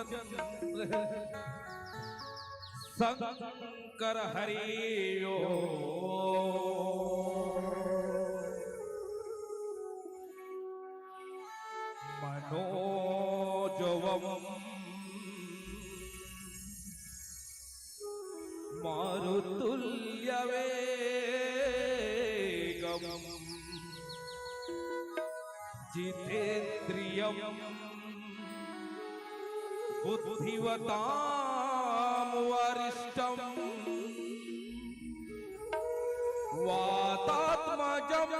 चंद्र शंकर हरिओ मनोजवम मारुतुल्यवेगम जितेन्द्रियम बुद्धिवताम वरिष्ठम वातात्मजम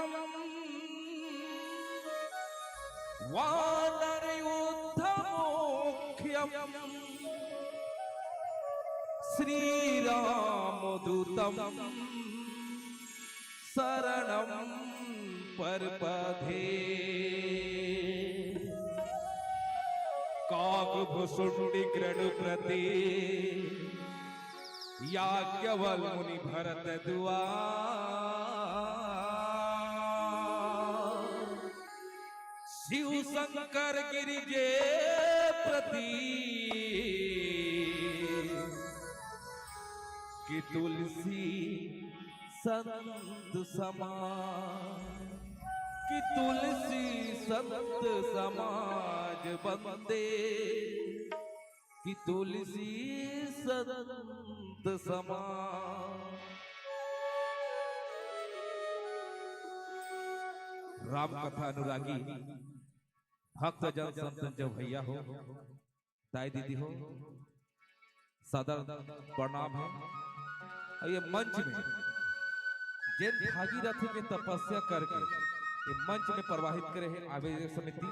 वानरयुद्धमोख्यम श्रीरामदूतम शरणं परपधे काकभुसुंडी गृणुप्रति याज्ञवल्क्य मुनि भरत दुआर शिव शंकर गिरिजे प्रति कि तुलसी संत समाज कि तुलसी संत समाज बंदे कि तुलसी संत समाज। राम कथा अनुरागी भक्त जन संतन जो भैया हो ताई दीदी हो सदर प्रणाम है। और ये मंच में जिन भागीरथ के तपस्या करके ये मंच में प्रवाहित करे हैं आवेदक समिति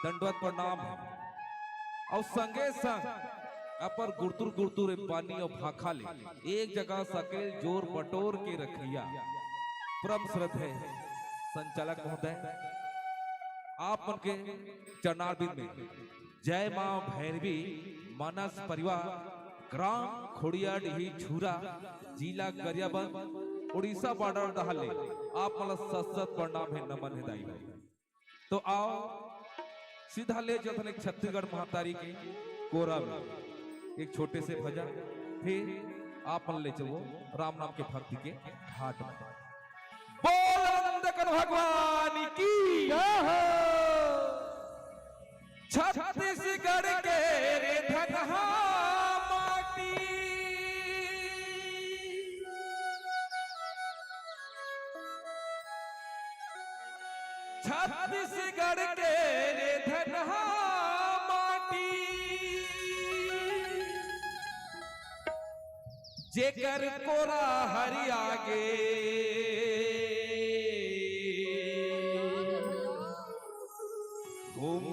दंडवत प्रणाम है। और संगे संग अपर गुरतुर गुरतुर पानी और भाखा ले एक जगह सकेल जोर बटोर के रखिया परम श्रद्धेय है संचालक महोदय आप उनके चरणारविंद में जय मां भैरवी मानस परिवार ग्राम खोड़ियाडीही झूरा जिला गरियाबंद उड़ीसा बॉर्डर दहाले आप मतलब सत प्रणाम है नमन है दाई भाई। तो आओ सीधा ले जाते हैं छत्तीसगढ़ महातारी के कोरा में एक छोटे से भजन फिर आप मन ले चलो राम नाम के भक्ति के घाट में। बोल नंदकन भगवान की छत्तीसगढ़ के रे धनहा माटी छत्तीसगढ़ के रे धनहा माटी जेकर कोरा हरियागे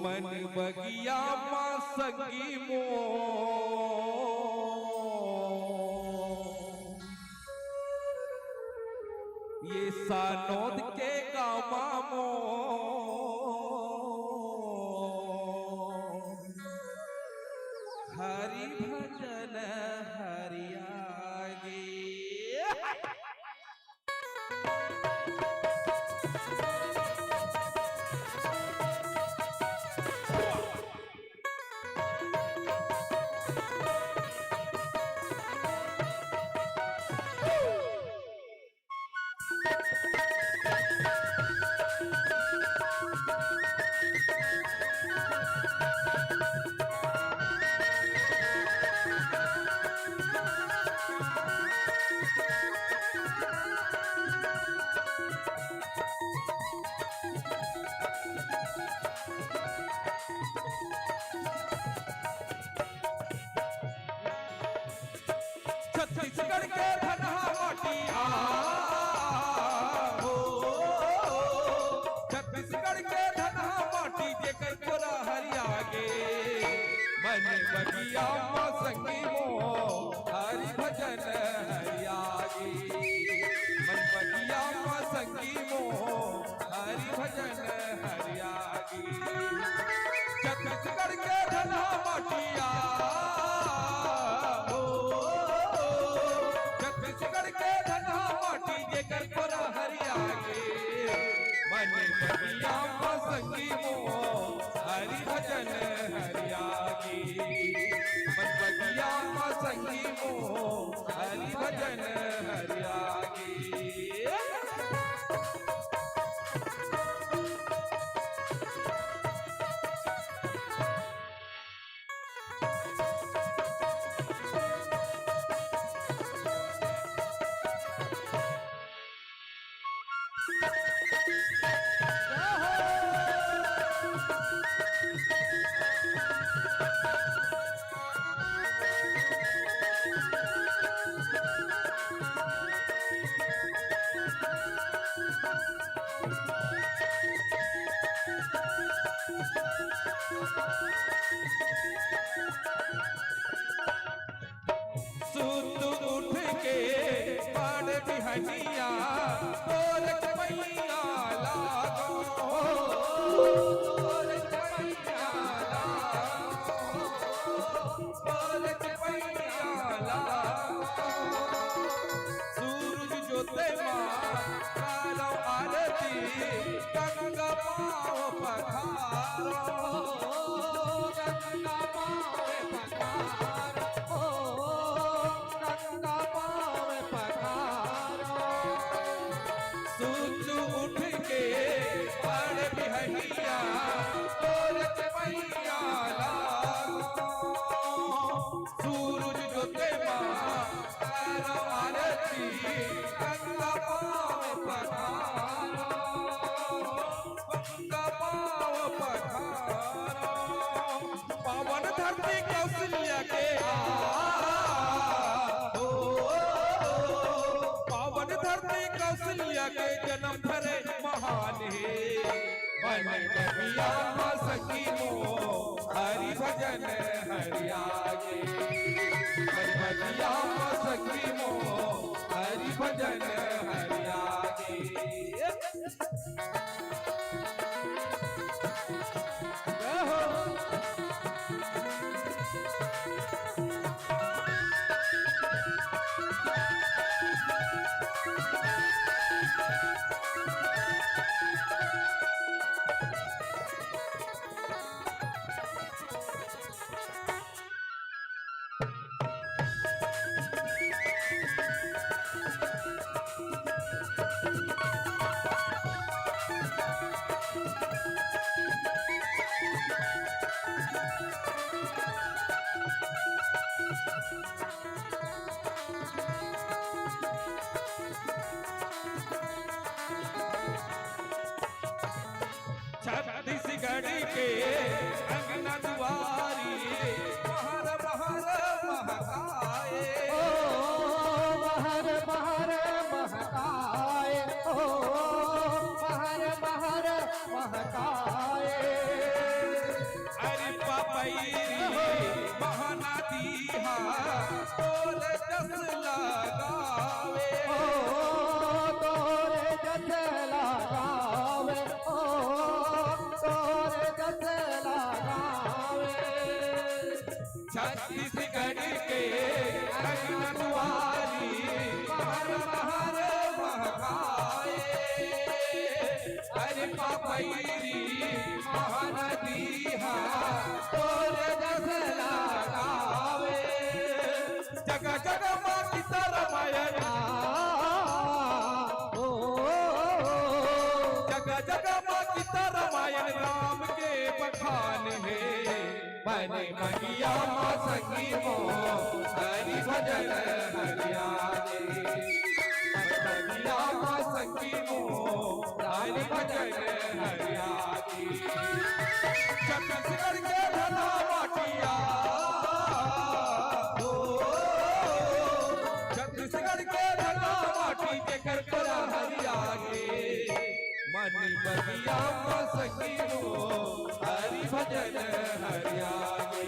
मन बगिया मां संगी मो ये सानोद के गामा मो हरि भजन हरियागे। छत्तीसगढ़ के धनहा माटी हो छत्तीसगढ़ के धनहा माटी जेकर कोरा हरियागे मन बगिया मां संगी मो हरि भजन हरियागे मन बगिया मां संगी मो हरि भजन हरियागे। छत्तीसगढ़ के धनहा माटी संगी मो हरि भजन हरियागे भजन हरियागी। सुत उठ के पड़ बिहनिया तोर मैया लागो, तोर मैया लागो, तोर मैया लागो। सूरज जोते माँ कालो आरती गंगा पाओ पधारो, गंगा पाओ पधारो, गंगा पाव पधारो। सुत उठ के पड़ बिहनिया तोर मैया लागो, सूरज जोते माँ कालो आरती गंगा पाव पधारो, गंगा पाव पधारो। पावन धरती कौशल्या के पावन धरती कौशल्या के जन्म धरे महान है। मन कविया सखी मो हरि भजन हरियागे, मन कविया सखी मो हरि भजन हरियागे। छत्तीसगढ़ के अंगना दुआरी महर महर महकाए, ओ महर महर महकाए, ओ महर महर महकाए। अरे पपैरी महानदीहा तोर जस लगावे, ओ तोरे जस लगावे, ओ तोरे जस लगावे। छत्तीसगढ़ के अंगना दुआरी महर महर महकाए। अरे पपैरी महानदीहा तोर जस लगावे। जगह जगह माँ की तरमायन, जगह जगह माँ की तरमायन राम के बखान है। मैंने मगिया माँ सखी मो हरि भजन हरियागे, मगिया माँ सखी मो हरि भजन हरियागे। छत्तीसगढ़ के धना माटिया, छत्तीसगढ़ के धना माटी के कर हरियागे। मनी बगिया माँ सखी मो हरि भजन हरियागे,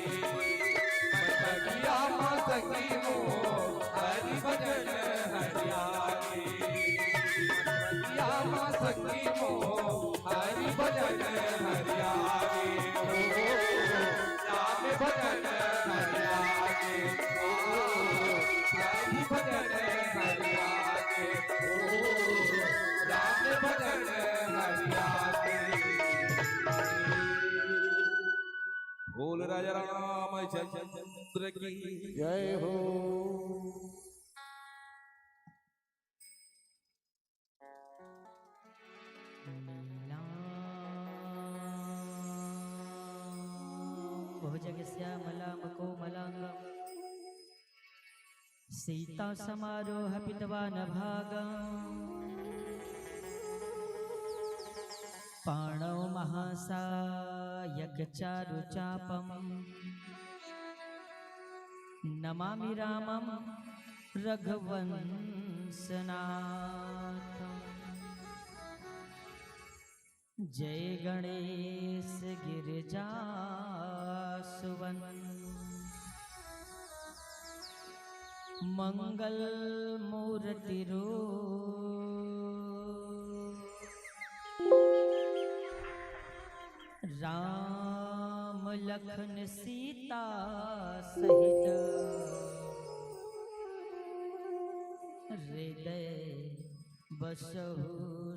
बगिया माँ सखी मो हरि भजन हरियागे, बगिया माँ सखी मो हरि भजन हरियागे। राम भजन हरियागे, हरि भजन हरियागे, राम भजन हरियागे। बोल राजा रामचंद्र की जय हो। श्यामलां कोमलांगं सीता समारोह पितवान भागं पाणौ महासायक चारुचापं नमामि रामं रघुवंशनाथं। जय गणेश गिरिजासुवन मंगल मूर्ति राम लखन सीता सहित हृदय बसहु